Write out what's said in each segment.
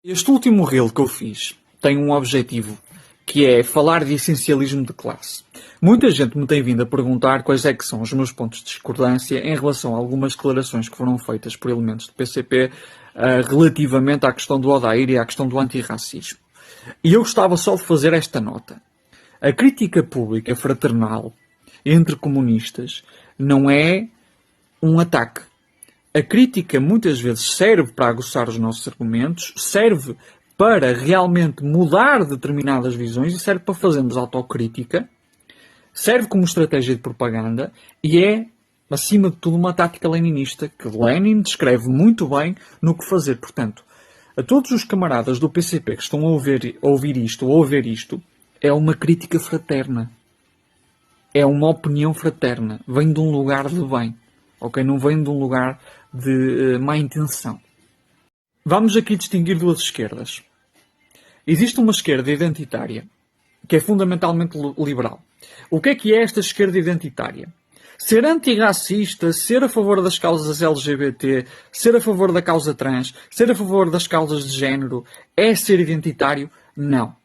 Este último reel que eu fiz tem um objetivo, que é falar de essencialismo de classe. Muita gente me tem vindo a perguntar quais é que são os meus pontos de discordância em relação a algumas declarações que foram feitas por elementos do PCP relativamente à questão do Odair e à questão do antirracismo. E eu gostava só de fazer esta nota. A crítica pública fraternal entre comunistas não é um ataque. A crítica muitas vezes serve para aguçar os nossos argumentos, serve para realmente mudar determinadas visões e serve para fazermos autocrítica, serve como estratégia de propaganda e é, acima de tudo, uma tática leninista que Lenin descreve muito bem no que fazer. Portanto, a todos os camaradas do PCP que estão a ouvir isto ou a ver isto, é uma crítica fraterna. É uma opinião fraterna. Vem de um lugar de bem. Ok? Não vem de um lugar de má intenção. Vamos aqui distinguir duas esquerdas. Existe uma esquerda identitária, que é fundamentalmente liberal. O que é esta esquerda identitária? Ser antirracista, ser a favor das causas LGBT, ser a favor da causa trans, ser a favor das causas de género, é ser identitário? Não.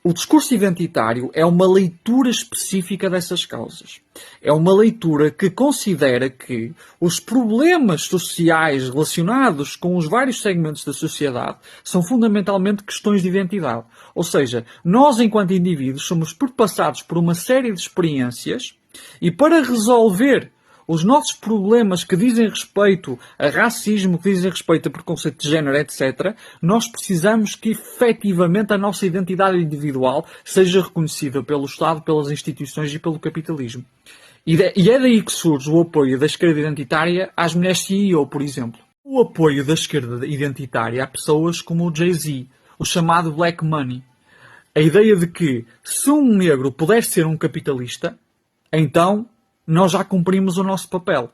O discurso identitário é uma leitura específica dessas causas. É uma leitura que considera que os problemas sociais relacionados com os vários segmentos da sociedade são fundamentalmente questões de identidade. Ou seja, nós enquanto indivíduos somos perpassados por uma série de experiências e para resolver os nossos problemas que dizem respeito a racismo, que dizem respeito a preconceito de género, etc., nós precisamos que efetivamente a nossa identidade individual seja reconhecida pelo Estado, pelas instituições e pelo capitalismo. E é daí que surge o apoio da esquerda identitária às mulheres CEO, por exemplo. O apoio da esquerda identitária a pessoas como o Jay-Z, o chamado Black Money. A ideia de que se um negro puder ser um capitalista, então nós já cumprimos o nosso papel.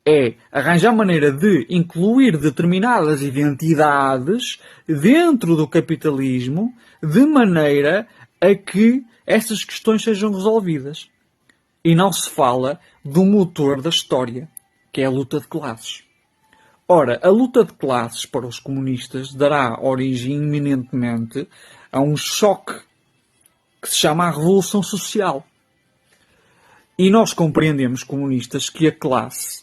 É arranjar maneira de incluir determinadas identidades dentro do capitalismo de maneira a que essas questões sejam resolvidas. E não se fala do motor da história, que é a luta de classes. Ora, a luta de classes para os comunistas dará origem iminentemente a um choque que se chama a Revolução Social. E nós compreendemos, comunistas, que a classe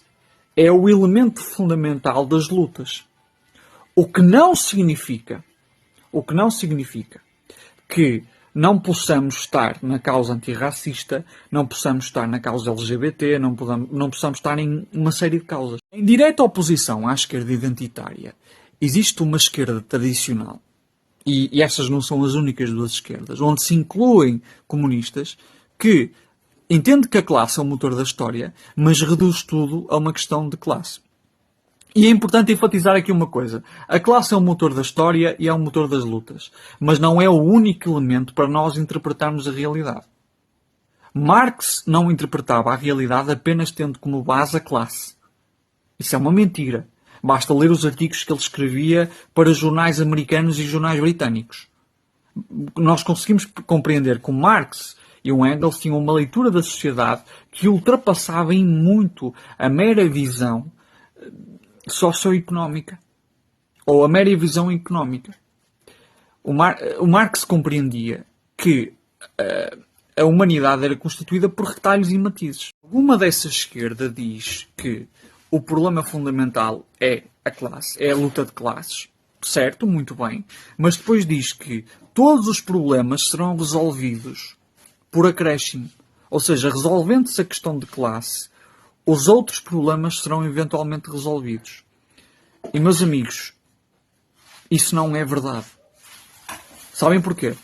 é o elemento fundamental das lutas. O que não significa que não possamos estar na causa antirracista, não possamos estar na causa LGBT, não possamos estar em uma série de causas. Em direta oposição à esquerda identitária, existe uma esquerda tradicional, e essas não são as únicas duas esquerdas, onde se incluem comunistas que entende que a classe é o motor da história, mas reduz tudo a uma questão de classe. E é importante enfatizar aqui uma coisa. A classe é o motor da história e é o motor das lutas. Mas não é o único elemento para nós interpretarmos a realidade. Marx não interpretava a realidade apenas tendo como base a classe. Isso é uma mentira. Basta ler os artigos que ele escrevia para jornais americanos e jornais britânicos. Nós conseguimos compreender que o Marx e o Engels tinham uma leitura da sociedade que ultrapassava em muito a mera visão socioeconómica ou a mera visão económica. O Marx compreendia que a humanidade era constituída por retalhos e matizes. Alguma dessa esquerda diz que o problema fundamental é a classe, é a luta de classes. Certo, muito bem. Mas depois diz que todos os problemas serão resolvidos por acréscimo. Ou seja, resolvendo-se a questão de classe, os outros problemas serão eventualmente resolvidos. E, meus amigos, isso não é verdade. Sabem porquê?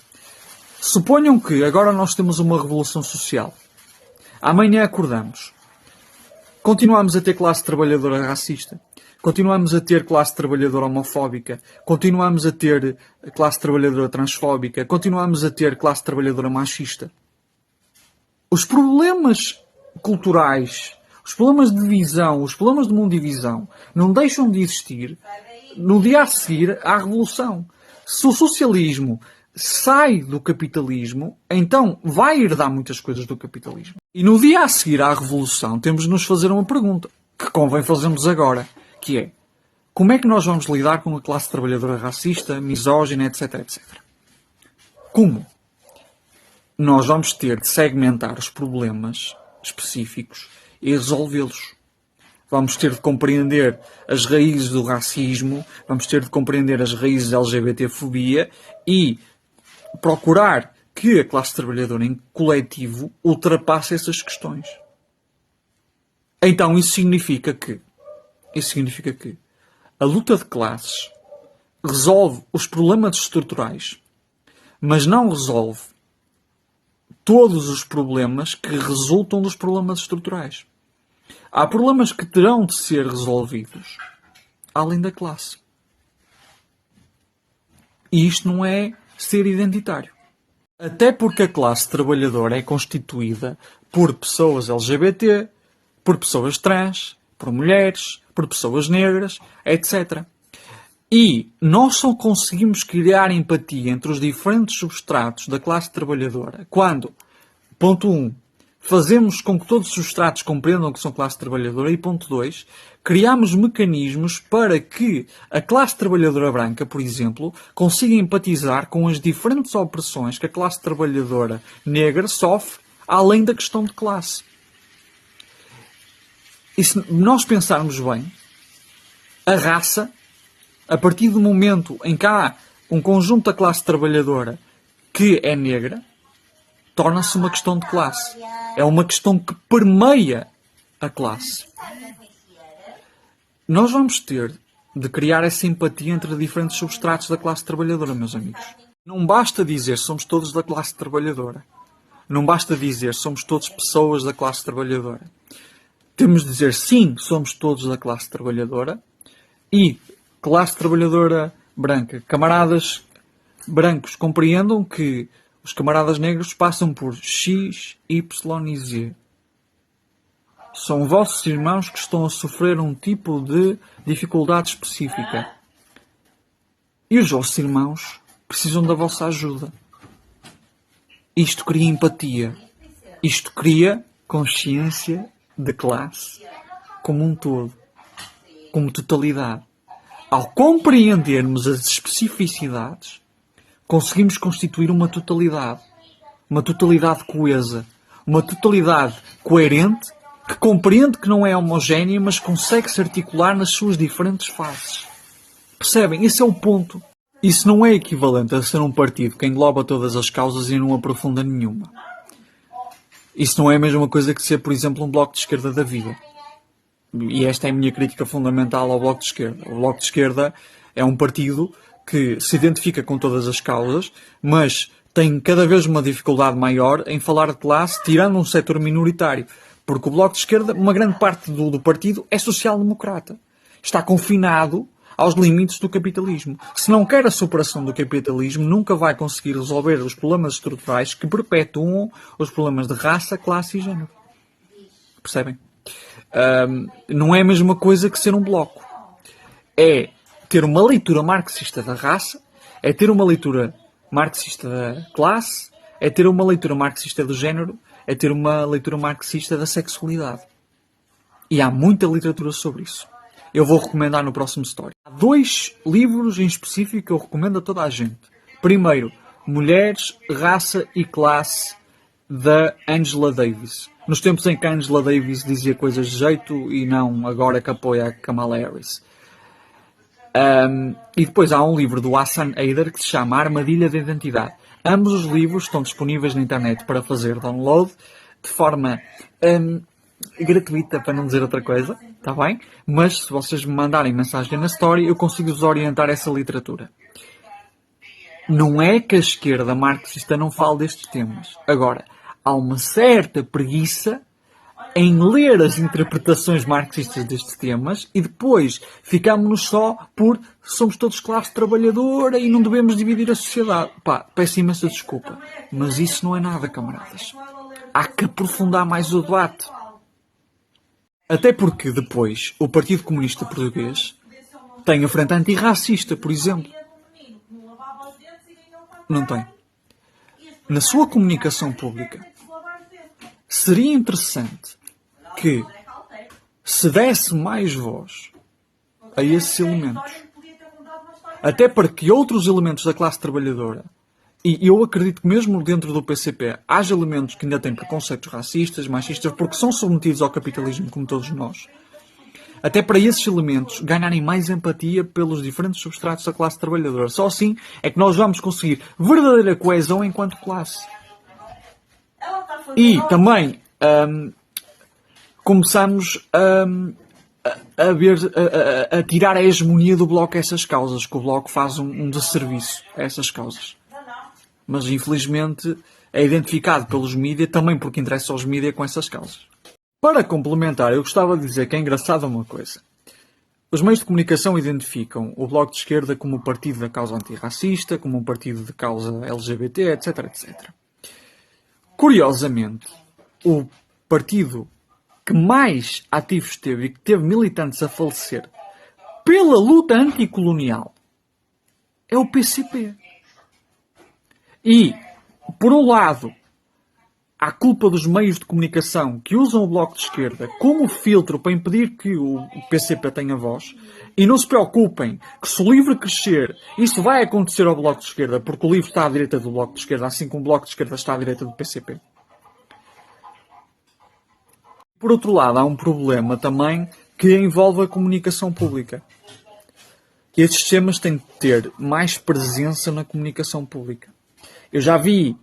Suponham que agora nós temos uma revolução social. Amanhã acordamos. Continuamos a ter classe trabalhadora racista. Continuamos a ter classe trabalhadora homofóbica. Continuamos a ter classe trabalhadora transfóbica. Continuamos a ter classe trabalhadora machista. Os problemas culturais, os problemas de visão, os problemas de mundo e visão não deixam de existir no dia a seguir à Revolução. Se o socialismo sai do capitalismo, então vai herdar muitas coisas do capitalismo. E no dia a seguir à Revolução temos de nos fazer uma pergunta, que convém fazermos agora, que é: Como é que nós vamos lidar com a classe trabalhadora racista, misógina, etc, etc? Como? Nós vamos ter de segmentar os problemas específicos e resolvê-los. Vamos ter de compreender as raízes do racismo, vamos ter de compreender as raízes da LGBTfobia e procurar que a classe trabalhadora em coletivo ultrapasse essas questões. Então isso significa que a luta de classes resolve os problemas estruturais, mas não resolve todos os problemas que resultam dos problemas estruturais. Há problemas que terão de ser resolvidos além da classe. E isto não é ser identitário. Até porque a classe trabalhadora é constituída por pessoas LGBT, por pessoas trans, por mulheres, por pessoas negras, etc. E nós só conseguimos criar empatia entre os diferentes substratos da classe trabalhadora quando, ponto 1, fazemos com que todos os substratos compreendam que são classe trabalhadora e, ponto 2, criamos mecanismos para que a classe trabalhadora branca, por exemplo, consiga empatizar com as diferentes opressões que a classe trabalhadora negra sofre, além da questão de classe. E se nós pensarmos bem, a raça, a partir do momento em que há um conjunto da classe trabalhadora que é negra, torna-se uma questão de classe. É uma questão que permeia a classe. Nós vamos ter de criar essa empatia entre diferentes substratos da classe trabalhadora, meus amigos. Não basta dizer somos todos da classe trabalhadora. Não basta dizer somos todos pessoas da classe trabalhadora. Temos de dizer sim, somos todos da classe trabalhadora e classe trabalhadora branca. Camaradas brancos, compreendam que os camaradas negros passam por X, Y e Z. São vossos irmãos que estão a sofrer um tipo de dificuldade específica. E os vossos irmãos precisam da vossa ajuda. Isto cria empatia. Isto cria consciência de classe como um todo. Como totalidade. Ao compreendermos as especificidades, conseguimos constituir uma totalidade coesa, uma totalidade coerente, que compreende que não é homogénea, mas consegue se articular nas suas diferentes fases. Percebem? Esse é o ponto. Isso não é equivalente a ser um partido que engloba todas as causas e não aprofunda nenhuma. Isso não é a mesma coisa que ser, por exemplo, um bloco de esquerda da vida. E esta é a minha crítica fundamental ao Bloco de Esquerda. O Bloco de Esquerda é um partido que se identifica com todas as causas, mas tem cada vez uma dificuldade maior em falar de classe, tirando um setor minoritário. Porque o Bloco de Esquerda, uma grande parte do partido, é social-democrata. Está confinado aos limites do capitalismo. Se não quer a superação do capitalismo, nunca vai conseguir resolver os problemas estruturais que perpetuam os problemas de raça, classe e género. Percebem? Não é a mesma coisa que ser um bloco. É ter uma leitura marxista da raça, é ter uma leitura marxista da classe, é ter uma leitura marxista do género, é ter uma leitura marxista da sexualidade. E há muita literatura sobre isso. Eu vou recomendar no próximo story. Há 2 livros em específico que eu recomendo a toda a gente. Primeiro, Mulheres, Raça e Classe, da Angela Davis. Nos tempos em que a Angela Davis dizia coisas de jeito e não agora que apoia a Kamala Harris. E depois há um livro do Hassan Eider que se chama Armadilha da Identidade. Ambos os livros estão disponíveis na internet para fazer download de forma gratuita, para não dizer outra coisa, está bem? Mas se vocês me mandarem mensagem na story, eu consigo-vos orientar essa literatura. Não é que a esquerda marxista não fale destes temas. Agora, há uma certa preguiça em ler as interpretações marxistas destes temas e depois ficamos só por somos todos classe trabalhadora e não devemos dividir a sociedade. Pá, peço imensa desculpa, mas isso não é nada, camaradas. Há que aprofundar mais o debate. Até porque depois o Partido Comunista Português tem a frente antirracista, por exemplo. Não tem. Na sua comunicação pública, seria interessante que se desse mais voz a esses elementos. Até para que outros elementos da classe trabalhadora, e eu acredito que mesmo dentro do PCP, haja elementos que ainda têm preconceitos racistas, machistas, porque são submetidos ao capitalismo como todos nós. Até para esses elementos ganharem mais empatia pelos diferentes substratos da classe trabalhadora. Só assim é que nós vamos conseguir verdadeira coesão enquanto classe. E também começamos a tirar a hegemonia do Bloco a essas causas, que o Bloco faz um desserviço a essas causas. Mas infelizmente é identificado pelos mídias, também porque interessa aos mídias, com essas causas. Para complementar, eu gostava de dizer que é engraçado uma coisa. Os meios de comunicação identificam o Bloco de Esquerda como um partido da causa antirracista, como um partido de causa LGBT, etc, etc. Curiosamente, o partido que mais ativo esteve e que teve militantes a falecer pela luta anticolonial é o PCP. E, por um lado, há culpa dos meios de comunicação que usam o Bloco de Esquerda como filtro para impedir que o PCP tenha voz, e não se preocupem que se o LIVRE crescer, isso vai acontecer ao Bloco de Esquerda, porque o LIVRE está à direita do Bloco de Esquerda, assim como o Bloco de Esquerda está à direita do PCP. Por outro lado, há um problema também que envolve a comunicação pública. Estes temas têm de ter mais presença na comunicação pública. Eu já vi,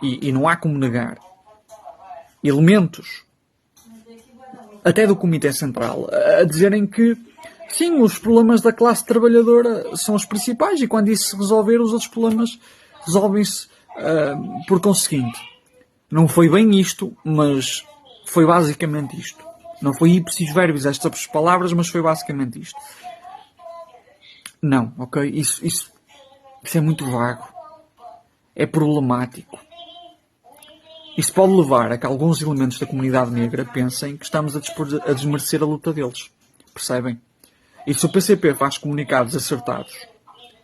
e não há como negar, elementos, até do Comitê Central, a dizerem que, sim, os problemas da classe trabalhadora são os principais e quando isso se resolver, os outros problemas resolvem-se por conseguinte. Não foi bem isto, mas foi basicamente isto. Não foi ipsis verbis estas palavras, mas foi basicamente isto. Não, ok? Isso é muito vago. É problemático. Isso pode levar a que alguns elementos da comunidade negra pensem que estamos a desmerecer a luta deles. Percebem? E se o PCP faz comunicados acertados,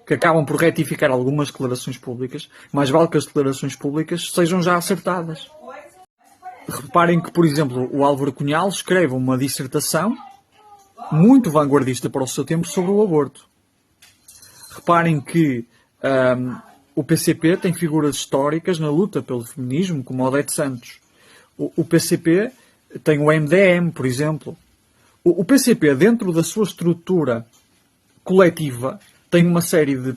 que acabam por retificar algumas declarações públicas, mais vale que as declarações públicas sejam já acertadas. Reparem que, por exemplo, o Álvaro Cunhal escreve uma dissertação muito vanguardista para o seu tempo sobre o aborto. Reparem que o PCP tem figuras históricas na luta pelo feminismo, como Odete Santos. O PCP tem o MDM, por exemplo. O PCP, dentro da sua estrutura coletiva, tem uma série de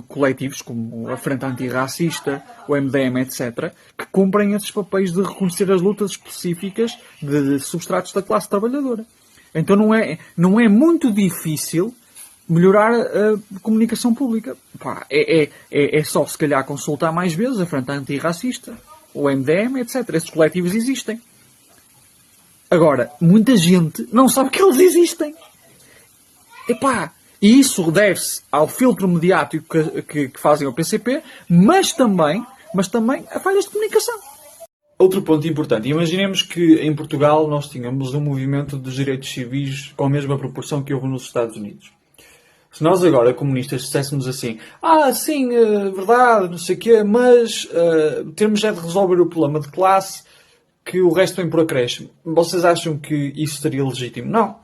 coletivos, como a Frente Antirracista, o MDM, etc., que cumprem esses papéis de reconhecer as lutas específicas de substratos da classe trabalhadora. Então não é muito difícil melhorar a comunicação pública. Pá, é só, se calhar, consultar mais vezes a Frente Antirracista, o MDM, etc. Esses coletivos existem. Agora, muita gente não sabe que eles existem. Epá, e isso deve-se ao filtro mediático que fazem o PCP, mas também a falhas de comunicação. Outro ponto importante. Imaginemos que em Portugal nós tínhamos um movimento dos direitos civis com a mesma proporção que houve nos Estados Unidos. Se nós agora, comunistas, disséssemos assim, sim, verdade, não sei o quê, mas temos já de resolver o problema de classe, que o resto vem por acréscimo. Vocês acham que isso seria legítimo? Não.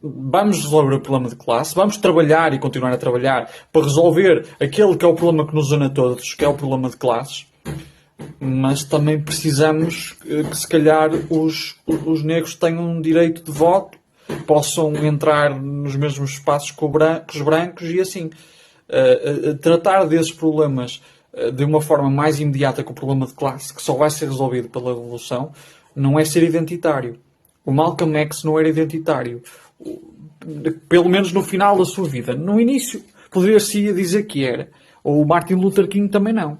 Vamos resolver o problema de classe, vamos trabalhar e continuar a trabalhar para resolver aquele que é o problema que nos une a todos, que é o problema de classes. Mas também precisamos que, se calhar, os negros tenham um direito de voto, possam entrar nos mesmos espaços que os brancos e assim. Tratar desses problemas de uma forma mais imediata que o problema de classe, que só vai ser resolvido pela revolução, não é ser identitário. O Malcolm X não era identitário. Pelo menos no final da sua vida. No início, poderia-se dizer que era. Ou o Martin Luther King também não.